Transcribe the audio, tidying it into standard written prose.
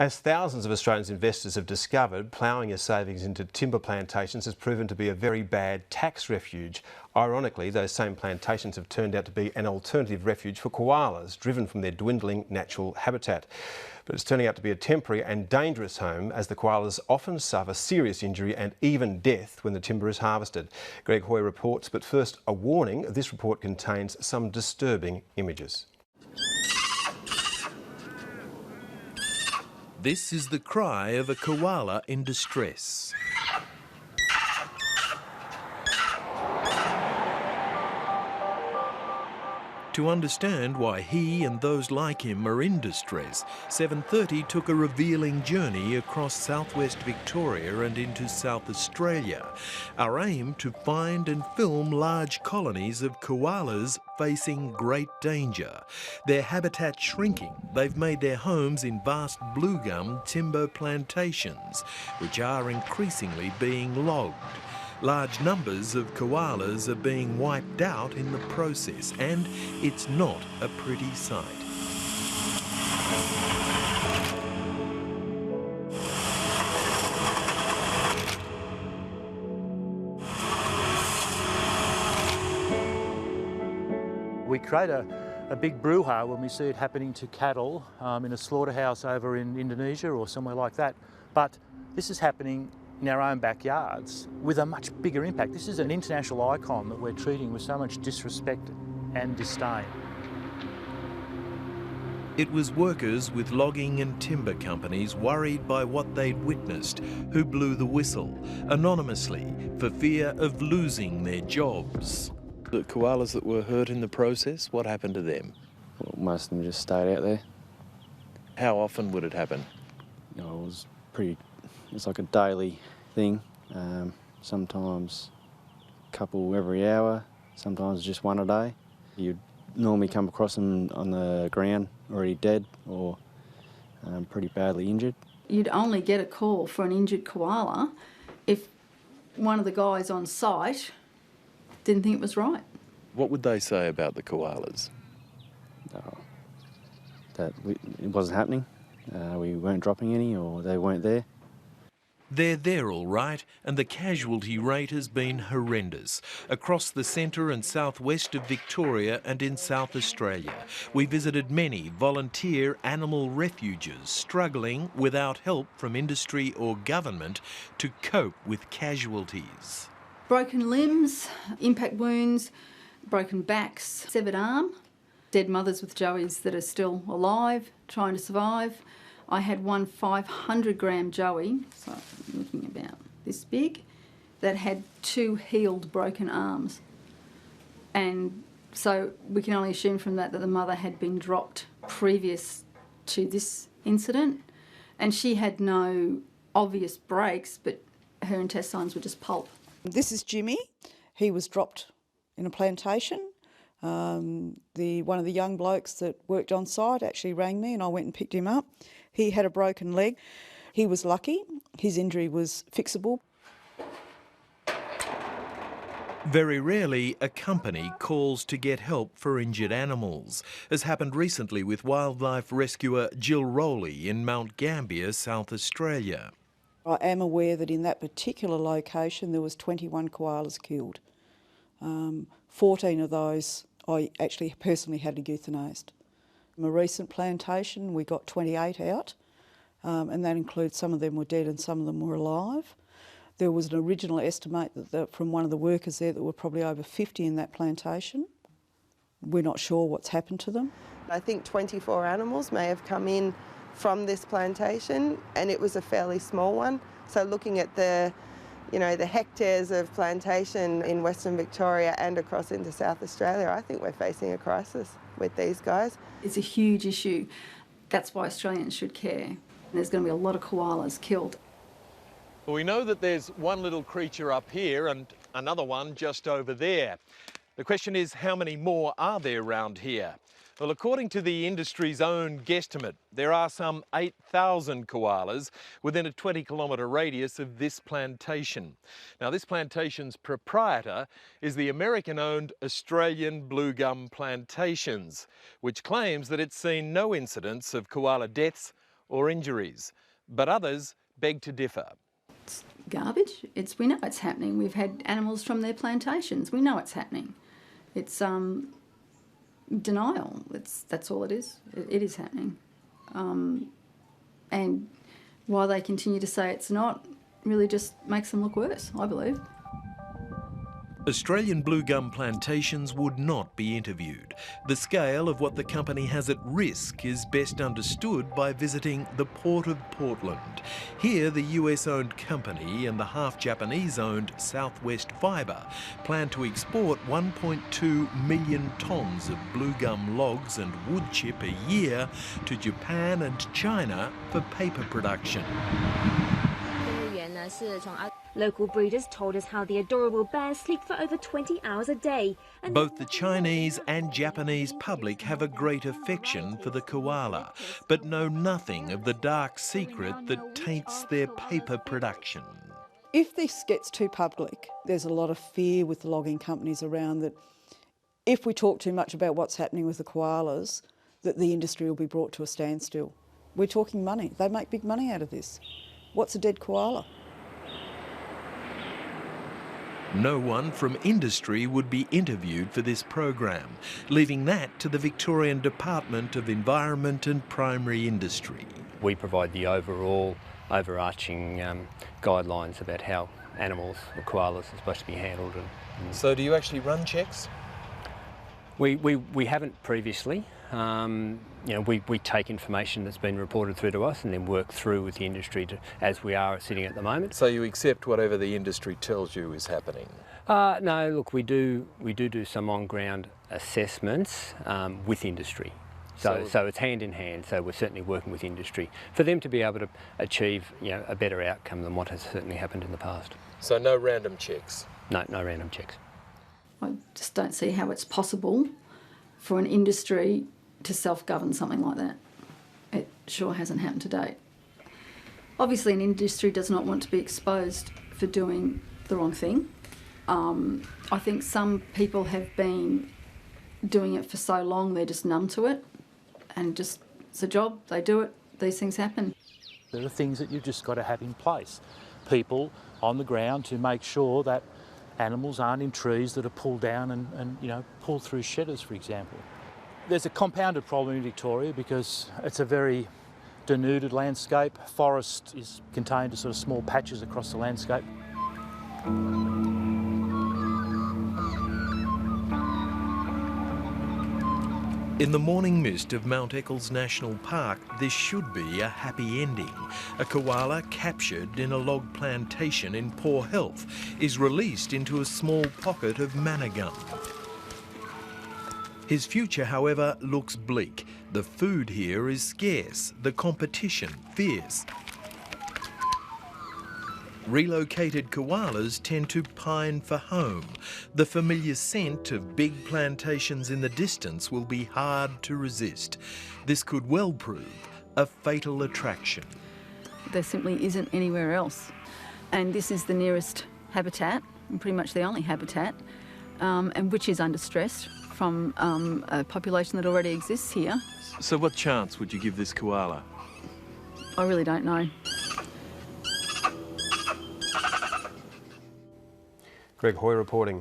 As thousands of Australian investors have discovered, ploughing your savings into timber plantations has proven to be a very bad tax refuge. Ironically, those same plantations have turned out to be an alternative refuge for koalas, driven from their dwindling natural habitat. But it's turning out to be a temporary and dangerous home, as the koalas often suffer serious injury and even death when the timber is harvested. Greg Hoy reports, but first a warning: this report contains some disturbing images. This is the cry of a koala in distress. To understand why he and those like him are in distress, 7:30 took a revealing journey across southwest Victoria and into South Australia. Our aim: to find and film large colonies of koalas facing great danger. Their habitat shrinking, they've made their homes in vast bluegum timber plantations, which are increasingly being logged. Large numbers of koalas are being wiped out in the process, and it's not a pretty sight. We create a big brouhaha when we see it happening to cattle in a slaughterhouse over in Indonesia or somewhere like that. But this is happening in our own backyards with a much bigger impact. This is an international icon that we're treating with so much disrespect and disdain. It was workers with logging and timber companies worried by what they'd witnessed who blew the whistle, anonymously, for fear of losing their jobs. The koalas that were hurt in the process, what happened to them? Well, most of them just stayed out there. How often would it happen? It's like a daily thing. Sometimes a couple every hour, sometimes just one a day. You'd normally come across them on the ground, already dead or pretty badly injured. You'd only get a call for an injured koala if one of the guys on site didn't think it was right. What would they say about the koalas? That it wasn't happening. We weren't dropping any, or they weren't there. They're there all right, and the casualty rate has been horrendous. Across the centre and southwest of Victoria and in South Australia, we visited many volunteer animal refuges struggling without help from industry or government to cope with casualties. Broken limbs, impact wounds, broken backs, severed arm, dead mothers with joeys that are still alive, trying to survive. I had one 500-gram joey, so I'm looking about this big, that had 2 healed broken arms. And so we can only assume from that the mother had been dropped previous to this incident, and she had no obvious breaks, but her intestines were just pulp. This is Jimmy. He was dropped in a plantation. One of the young blokes that worked on site actually rang me and I went and picked him up. He had a broken leg. He was lucky. His injury was fixable. Very rarely a company calls to get help for injured animals, as happened recently with wildlife rescuer Jill Rowley in Mount Gambier, South Australia. I am aware that in that particular location there was 21 koalas killed. 14 of those I actually personally had euthanised. In a recent plantation we got 28 out, and that includes some of them were dead and some of them were alive. There was an original estimate from one of the workers there that were probably over 50 in that plantation. We're not sure what's happened to them. I think 24 animals may have come in from this plantation, and it was a fairly small one. So looking at the hectares of plantation in Western Victoria and across into South Australia, I think we're facing a crisis with these guys. It's a huge issue. That's why Australians should care. There's going to be a lot of koalas killed. Well, we know that there's one little creature up here and another one just over there. The question is, how many more are there around here? Well, according to the industry's own guesstimate, there are some 8,000 koalas within a 20-kilometre radius of this plantation. Now, this plantation's proprietor is the American-owned Australian Bluegum Plantations, which claims that it's seen no incidents of koala deaths or injuries, but others beg to differ. It's garbage. We know it's happening. We've had animals from their plantations. We know it's happening. It's denial. That's all it is. It is happening. And why they continue to say it's not really just makes them look worse, I believe. Australian blue gum plantations would not be interviewed. The scale of what the company has at risk is best understood by visiting the Port of Portland. Here, the US-owned company and the half-Japanese-owned Southwest Fibre plan to export 1.2 million tonnes of blue gum logs and wood chip a year to Japan and China for paper production. Local breeders told us how the adorable bears sleep for over 20 hours a day. And both the Chinese and Japanese public have a great affection for the koala, but know nothing of the dark secret that taints their paper production. If this gets too public, there's a lot of fear with the logging companies around that if we talk too much about what's happening with the koalas, that the industry will be brought to a standstill. We're talking money. They make big money out of this. What's a dead koala? No one from industry would be interviewed for this program, leaving that to the Victorian Department of Environment and Primary Industry. We provide the overarching guidelines about how animals, or koalas, are supposed to be handled. So do you actually run checks? We haven't previously. We take information that's been reported through to us and then work through with the industry as we are sitting at the moment. So you accept whatever the industry tells you is happening? No, look, we do some on-ground assessments with industry. So it's hand in hand, so we're certainly working with industry for them to be able to achieve a better outcome than what has certainly happened in the past. So no random checks? No random checks. I just don't see how it's possible for an industry to self-govern something like that. It sure hasn't happened to date. Obviously, an industry does not want to be exposed for doing the wrong thing. I think some people have been doing it for so long they're just numb to it, and just it's a job, they do it, these things happen. There are things that you've just got to have in place. People on the ground to make sure that animals aren't in trees that are pulled down and pulled through shedders, for example. There's a compounded problem in Victoria because it's a very denuded landscape. Forest is contained to sort of small patches across the landscape. In the morning mist of Mount Eccles National Park, this should be a happy ending. A koala captured in a log plantation in poor health is released into a small pocket of manna gum. His future, however, looks bleak. The food here is scarce, the competition fierce. Relocated koalas tend to pine for home. The familiar scent of big plantations in the distance will be hard to resist. This could well prove a fatal attraction. There simply isn't anywhere else. And this is the nearest habitat, and pretty much the only habitat, and which is under stress from a population that already exists here. So what chance would you give this koala? I really don't know. Greg Hoy reporting.